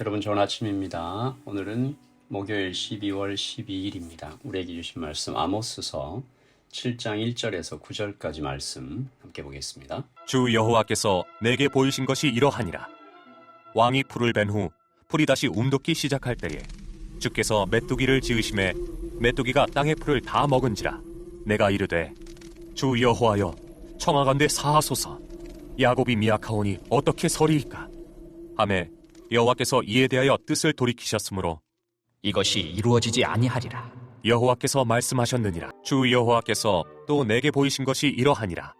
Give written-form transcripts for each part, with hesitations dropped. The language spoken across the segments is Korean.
여러분 좋은 아침입니다. 오늘은 목요일 12월 12일입니다. 우리에게 주신 말씀 아모스서 7장 1절에서 9절까지 말씀 함께 보겠습니다. 주 여호와께서 내게 보이신 것이 이러하니라. 왕이 풀을 벤 후 풀이 다시 움돋기 시작할 때에 주께서 메뚜기를 지으심에 메뚜기가 땅의 풀을 다 먹은지라. 내가 이르되 주 여호와여 청하건대 사하소서. 야곱이 미약하오니 어떻게 서리이까. 하매 여호와께서 이에 대하여 뜻을 돌이키셨으므로 이것이 이루어지지 아니하리라. 여호와께서 말씀하셨느니라. 주 여호와께서 또 내게 보이신 것이 이러하니라.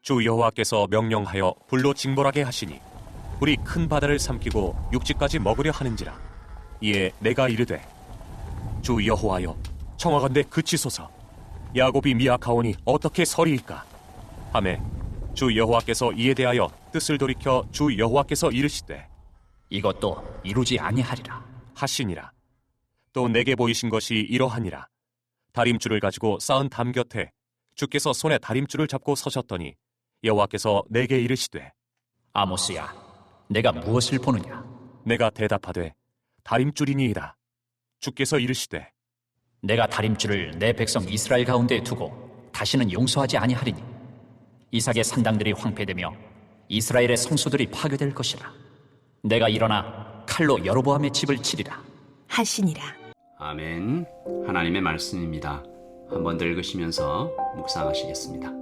주 여호와께서 명령하여 불로 징벌하게 하시니 불이 큰 바다를 삼키고 육지까지 먹으려 하는지라. 이에 내가 이르되 주 여호와여 청하건대 그치소서. 야곱이 미약하오니 어떻게 서리이까. 하매 주 여호와께서 이에 대하여 뜻을 돌이켜 주 여호와께서 이르시되 이것도 이루지 아니하리라. 하시니라. 또 내게 보이신 것이 이러하니라. 다림줄을 가지고 쌓은 담 곁에 주께서 손에 다림줄을 잡고 서셨더니 여호와께서 내게 이르시되 아모스야, 내가 무엇을 보느냐? 내가 대답하되 다림줄이니이다. 주께서 이르시되 내가 다림줄을 내 백성 이스라엘 가운데 두고 다시는 용서하지 아니하리니 이삭의 산당들이 황폐되며 이스라엘의 성소들이 파괴될 것이라. 내가 일어나 칼로 여로보암의 집을 치리라 하시니라. 아멘. 하나님의 말씀입니다. 한번 더 읽으시면서 묵상하시겠습니다.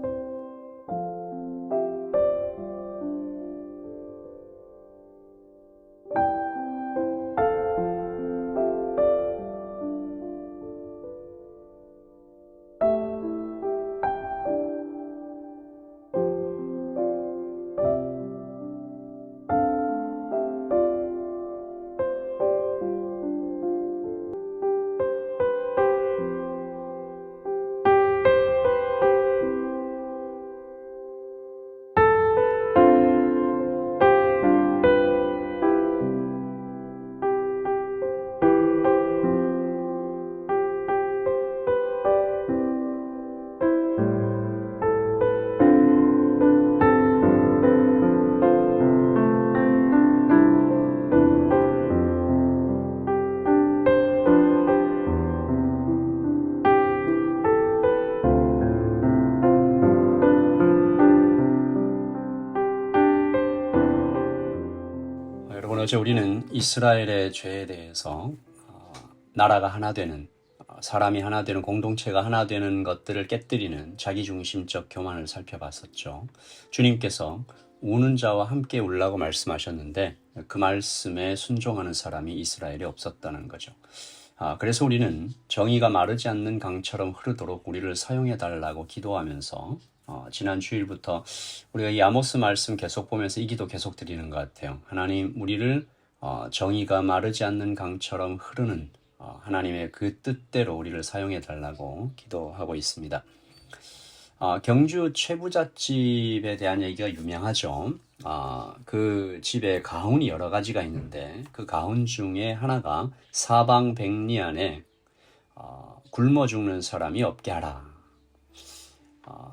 여러분, 어제 우리는 이스라엘의 죄에 대해서 나라가 하나 되는, 사람이 하나 되는, 공동체가 하나 되는 것들을 깨뜨리는 자기중심적 교만을 살펴봤었죠. 주님께서 우는 자와 함께 울라고 말씀하셨는데 그 말씀에 순종하는 사람이 이스라엘에 없었다는 거죠. 그래서 우리는 정의가 마르지 않는 강처럼 흐르도록 우리를 사용해 달라고 기도하면서 지난 주일부터 우리가 이 아모스 말씀 계속 보면서 이 기도 계속 드리는 것 같아요. 하나님, 우리를 정의가 마르지 않는 강처럼 흐르는 하나님의 그 뜻대로 우리를 사용해 달라고 기도하고 있습니다. 경주 최부잣집에 대한 얘기가 유명하죠. 그 집에 가훈이 여러 가지가 있는데 그 가훈 중에 하나가 사방 백리 안에 굶어 죽는 사람이 없게 하라.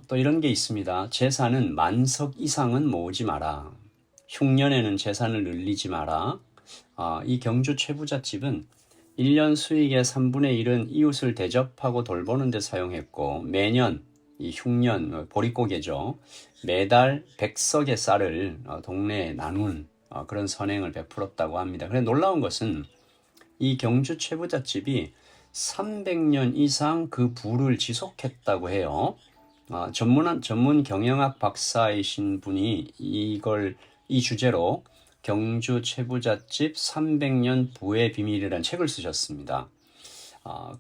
또 이런 게 있습니다. 재산은 만석 이상은 모으지 마라. 흉년에는 재산을 늘리지 마라. 이 경주 최부잣집은 1년 수익의 3분의 1은 이웃을 대접하고 돌보는 데 사용했고 매년 이 흉년, 보릿고개죠. 매달 100석의 쌀을 동네에 나눈 그런 선행을 베풀었다고 합니다. 그런데 놀라운 것은 이 경주 최부잣집이 300년 이상 그 부를 지속했다고 해요. 전문 경영학 박사이신 분이 이 주제로 경주 최부잣집 300년 부의 비밀이라는 책을 쓰셨습니다.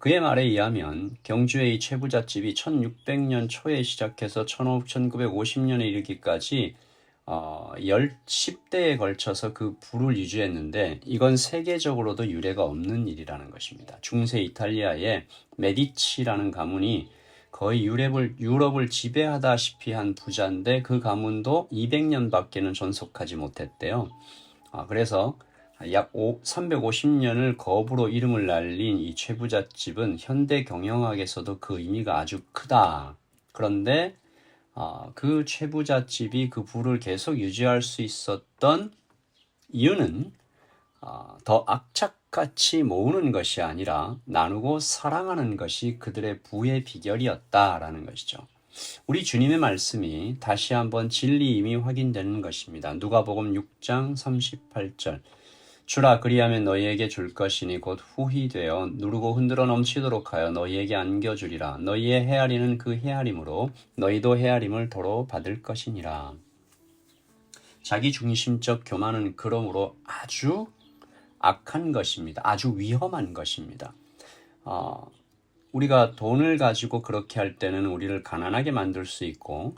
그의 말에 의하면 경주의 이 최부잣집이 1600년 초에 시작해서 1950년에 이르기까지 10대에 걸쳐서 그 부를 유지했는데 이건 세계적으로도 유례가 없는 일이라는 것입니다. 중세 이탈리아의 메디치라는 가문이 거의 유럽을 지배하다시피 한 부자인데 그 가문도 200년밖에는 존속하지 못했대요. 그래서 약 350년을 거부로 이름을 날린 이 최부잣집은 현대 경영학에서도 그 의미가 아주 크다. 그런데 그 최부잣집이 그 부를 계속 유지할 수 있었던 이유는 더 악착같이 모으는 것이 아니라 나누고 사랑하는 것이 그들의 부의 비결이었다라는 것이죠. 우리 주님의 말씀이 다시 한번 진리임이 확인되는 것입니다. 누가복음 6장 38절 주라 그리하면 너희에게 줄 것이니 곧 후히 되어 누르고 흔들어 넘치도록 하여 너희에게 안겨주리라. 너희의 헤아리는 그 헤아림으로 너희도 헤아림을 도로 받을 것이니라. 자기중심적 교만은 그러므로 아주 악한 것입니다. 아주 위험한 것입니다. 우리가 돈을 가지고 그렇게 할 때는 우리를 가난하게 만들 수 있고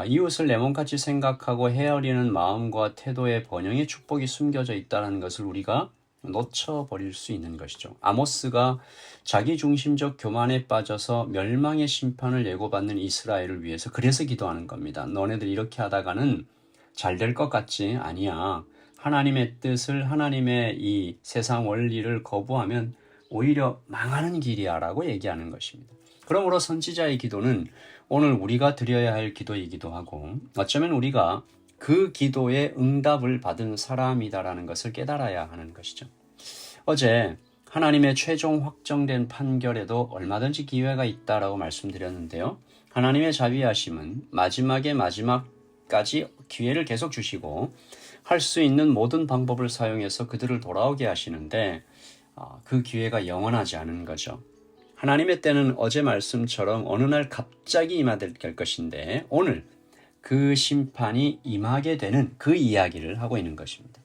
이웃을 내 몸같이 생각하고 헤아리는 마음과 태도의 번영의 축복이 숨겨져 있다는 것을 우리가 놓쳐버릴 수 있는 것이죠. 아모스가 자기중심적 교만에 빠져서 멸망의 심판을 예고받는 이스라엘을 위해서 그래서 기도하는 겁니다. 너네들 이렇게 하다가는 잘 될 것 같지? 아니야. 하나님의 뜻을 하나님의 이 세상 원리를 거부하면 오히려 망하는 길이야 라고 얘기하는 것입니다. 그러므로 선지자의 기도는 오늘 우리가 드려야 할 기도이기도 하고 어쩌면 우리가 그 기도의 응답을 받은 사람이다라는 것을 깨달아야 하는 것이죠. 어제 하나님의 최종 확정된 판결에도 얼마든지 기회가 있다라고 말씀드렸는데요. 하나님의 자비하심은 마지막까지 기회를 계속 주시고 할 수 있는 모든 방법을 사용해서 그들을 돌아오게 하시는데 그 기회가 영원하지 않은 거죠. 하나님의 때는 어제 말씀처럼 어느 날 갑자기 임하될 것인데 오늘 그 심판이 임하게 되는 그 이야기를 하고 있는 것입니다.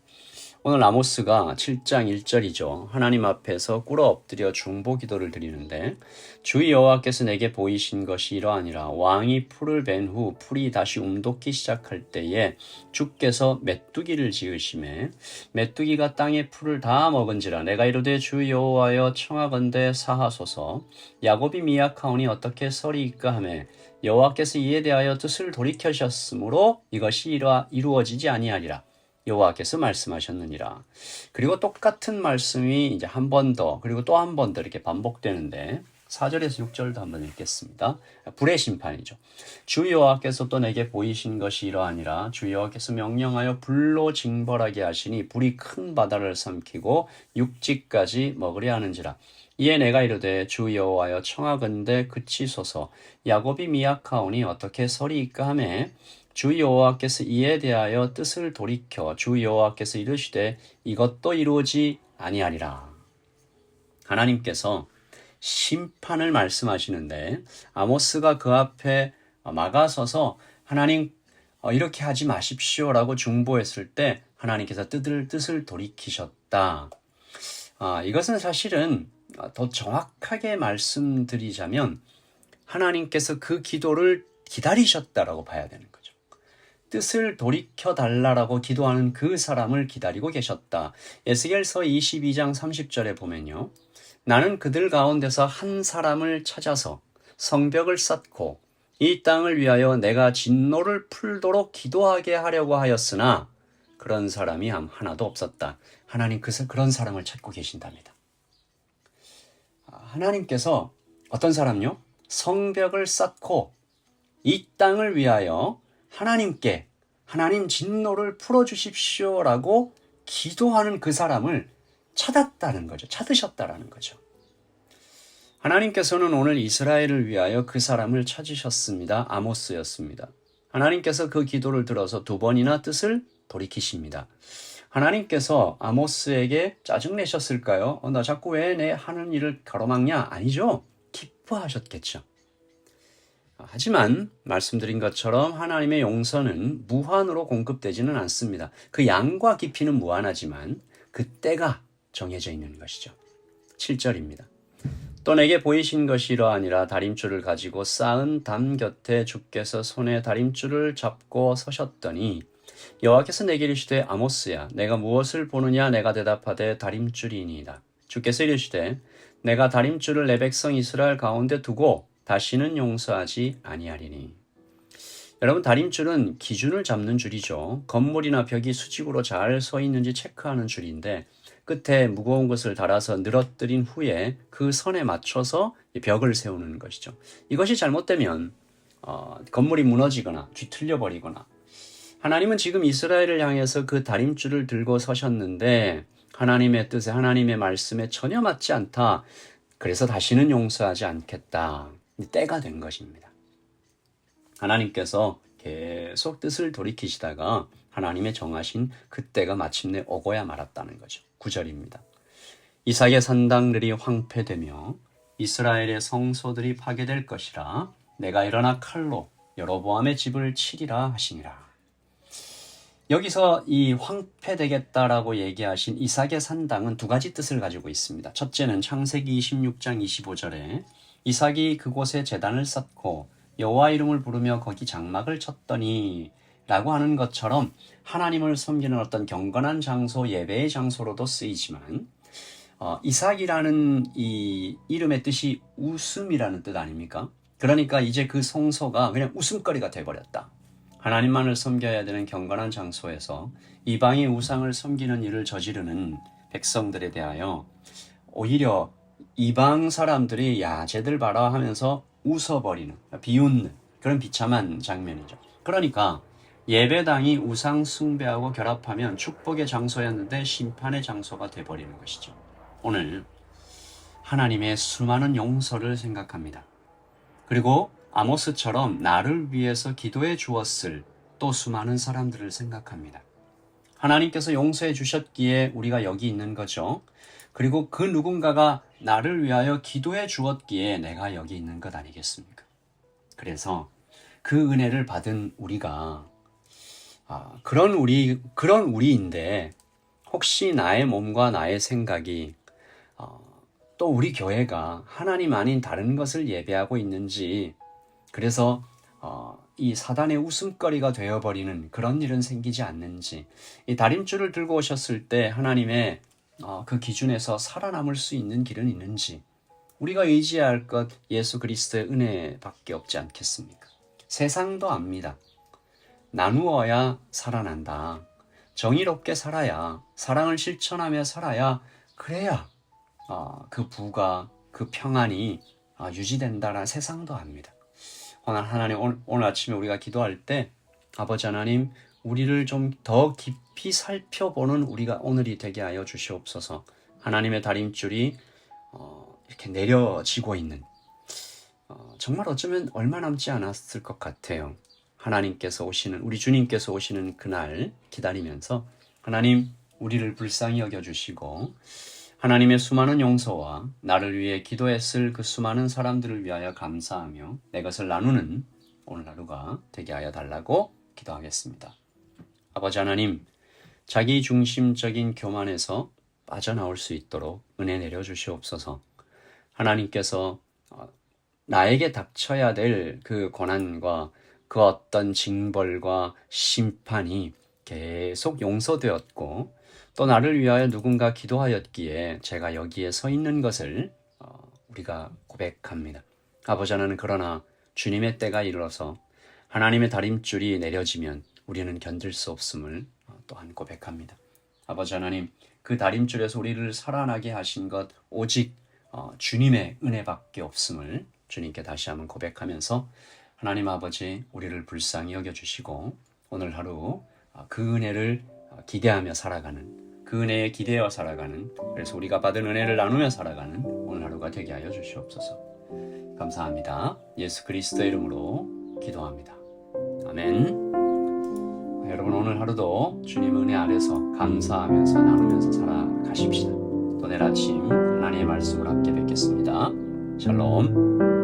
오늘 아모스가 7장 1절이죠. 하나님 앞에서 꿇어 엎드려 중보 기도를 드리는데 주 여호와께서 내게 보이신 것이 이러하니라. 왕이 풀을 벤 후 풀이 다시 움돋기 시작할 때에 주께서 메뚜기를 지으심에 메뚜기가 땅의 풀을 다 먹은지라. 내가 이르되 주 여호와여 청하건대 사하소서. 야곱이 미약하오니 어떻게 서리이까 하매 여호와께서 이에 대하여 뜻을 돌이켜셨으므로 이것이 이루어지지 아니하리라. 여호와께서 말씀하셨느니라. 그리고 똑같은 말씀이 이제 한 번 더 그리고 또 한 번 더 이렇게 반복되는데 4절에서 6절도 한번 읽겠습니다. 불의 심판이죠. 주 여호와께서 또 내게 보이신 것이 이러하니라. 주 여호와께서 명령하여 불로 징벌하게 하시니 불이 큰 바다를 삼키고 육지까지 먹으려 하는지라. 이에 내가 이르되 주 여호와여 청하건대 그치소서. 야곱이 미약하오니 어떻게 서리이까 하매 주 여호와께서 이에 대하여 뜻을 돌이켜 주 여호와께서 이르시되 이것도 이루어지 아니하리라. 하나님께서 심판을 말씀하시는데 아모스가 그 앞에 막아서서 하나님 이렇게 하지 마십시오라고 중보했을 때 하나님께서 뜻을 돌이키셨다. 이것은 사실은 더 정확하게 말씀드리자면 하나님께서 그 기도를 기다리셨다라고 봐야 되는 거죠. 뜻을 돌이켜달라고 기도하는 그 사람을 기다리고 계셨다. 에스겔서 22장 30절에 보면요. 나는 그들 가운데서 한 사람을 찾아서 성벽을 쌓고 이 땅을 위하여 내가 진노를 풀도록 기도하게 하려고 하였으나 그런 사람이 하나도 없었다. 하나님 그런 사람을 찾고 계신답니다. 하나님께서 어떤 사람요? 성벽을 쌓고 이 땅을 위하여 하나님께 하나님 진노를 풀어주십시오라고 기도하는 그 사람을 찾았다는 거죠. 찾으셨다라는 거죠. 하나님께서는 오늘 이스라엘을 위하여 그 사람을 찾으셨습니다. 아모스였습니다. 하나님께서 그 기도를 들어서 2번이나 뜻을 돌이키십니다. 하나님께서 아모스에게 짜증내셨을까요? 나 자꾸 왜 내 하는 일을 가로막냐? 아니죠. 기뻐하셨겠죠. 하지만 말씀드린 것처럼 하나님의 용서는 무한으로 공급되지는 않습니다. 그 양과 깊이는 무한하지만 그 때가 정해져 있는 것이죠. 7절입니다. 또 내게 보이신 것이 이러하니라. 다림줄을 가지고 쌓은 담 곁에 주께서 손에 다림줄을 잡고 서셨더니 여호와께서 내게 이르시되 아모스야 내가 무엇을 보느냐. 내가 대답하되 다림줄이니이다. 주께서 이르시되 내가 다림줄을 내 백성 이스라엘 가운데 두고 다시는 용서하지 아니하리니. 여러분 다림줄은 기준을 잡는 줄이죠. 건물이나 벽이 수직으로 잘 서 있는지 체크하는 줄인데 끝에 무거운 것을 달아서 늘어뜨린 후에 그 선에 맞춰서 벽을 세우는 것이죠. 이것이 잘못되면 건물이 무너지거나 뒤틀려 버리거나. 하나님은 지금 이스라엘을 향해서 그 다림줄을 들고 서셨는데 하나님의 뜻에 하나님의 말씀에 전혀 맞지 않다. 그래서 다시는 용서하지 않겠다. 때가 된 것입니다. 하나님께서 계속 뜻을 돌이키시다가 하나님의 정하신 그때가 마침내 오고야 말았다는 거죠. 9절입니다. 이삭의 산당들이 황폐되며 이스라엘의 성소들이 파괴될 것이라 내가 일어나 칼로 여로보암의 집을 치리라 하시니라. 여기서 이 황폐되겠다라고 얘기하신 이삭의 산당은 두 가지 뜻을 가지고 있습니다. 첫째는 창세기 26장 25절에 이삭이 그곳에 제단을 쌓고 여호와 이름을 부르며 거기 장막을 쳤더니 라고 하는 것처럼 하나님을 섬기는 어떤 경건한 장소, 예배의 장소로도 쓰이지만 이삭이라는 이 이름의 뜻이 웃음이라는 뜻 아닙니까? 그러니까 이제 그 성소가 그냥 웃음거리가 돼버렸다. 하나님만을 섬겨야 되는 경건한 장소에서 이방의 우상을 섬기는 일을 저지르는 백성들에 대하여 오히려 이방 사람들이 야 쟤들 봐라 하면서 웃어버리는, 비웃는 그런 비참한 장면이죠. 그러니까 예배당이 우상 숭배하고 결합하면 축복의 장소였는데 심판의 장소가 돼버리는 것이죠. 오늘 하나님의 수많은 용서를 생각합니다. 그리고 아모스처럼 나를 위해서 기도해 주었을 또 수많은 사람들을 생각합니다. 하나님께서 용서해 주셨기에 우리가 여기 있는 거죠. 그리고 그 누군가가 나를 위하여 기도해 주었기에 내가 여기 있는 것 아니겠습니까? 그래서 그 은혜를 받은 우리가 그런 우리인데 혹시 나의 몸과 나의 생각이 또 우리 교회가 하나님 아닌 다른 것을 예배하고 있는지, 그래서 이 사단의 웃음거리가 되어버리는 그런 일은 생기지 않는지, 이 다림줄을 들고 오셨을 때 하나님의 그 기준에서 살아남을 수 있는 길은 있는지, 우리가 의지해야 할 것 예수 그리스도의 은혜밖에 없지 않겠습니까? 세상도 압니다. 나누어야 살아난다. 정의롭게 살아야, 사랑을 실천하며 살아야, 그래야 그 부가, 그 평안이 유지된다라는 세상도 압니다. 하나님, 오늘 아침에 우리가 기도할 때 아버지 하나님, 우리를 좀 더 깊이 살펴보는 우리가 오늘이 되게 하여 주시옵소서. 하나님의 다림줄이 이렇게 내려지고 있는, 정말 어쩌면 얼마 남지 않았을 것 같아요. 하나님께서 오시는, 우리 주님께서 오시는 그날 기다리면서 하나님, 우리를 불쌍히 여겨주시고 하나님의 수많은 용서와 나를 위해 기도했을 그 수많은 사람들을 위하여 감사하며 내 것을 나누는 오늘 하루가 되게 하여 달라고 기도하겠습니다. 아버지 하나님, 자기 중심적인 교만에서 빠져나올 수 있도록 은혜 내려주시옵소서. 하나님께서 나에게 닥쳐야 될 그 고난과 그 어떤 징벌과 심판이 계속 용서되었고 또 나를 위하여 누군가 기도하였기에 제가 여기에 서 있는 것을 우리가 고백합니다. 아버지 하나님, 그러나 주님의 때가 이르러서 하나님의 다림줄이 내려지면 우리는 견딜 수 없음을 또한 고백합니다. 아버지 하나님, 그 다림줄에서 우리를 살아나게 하신 것 오직 주님의 은혜밖에 없음을 주님께 다시 한번 고백하면서 하나님 아버지, 우리를 불쌍히 여겨주시고 오늘 하루 그 은혜를 기대하며 살아가는, 그 은혜에 기대어 살아가는, 그래서 우리가 받은 은혜를 나누며 살아가는 오늘 하루가 되게 하여 주시옵소서. 감사합니다. 예수 그리스도의 이름으로 기도합니다. 아멘. 여러분, 오늘 하루도 주님 은혜 아래서 감사하면서 나누면서 살아가십시다. 또 내일 아침 하나님의 말씀을 함께 뵙겠습니다. 샬롬.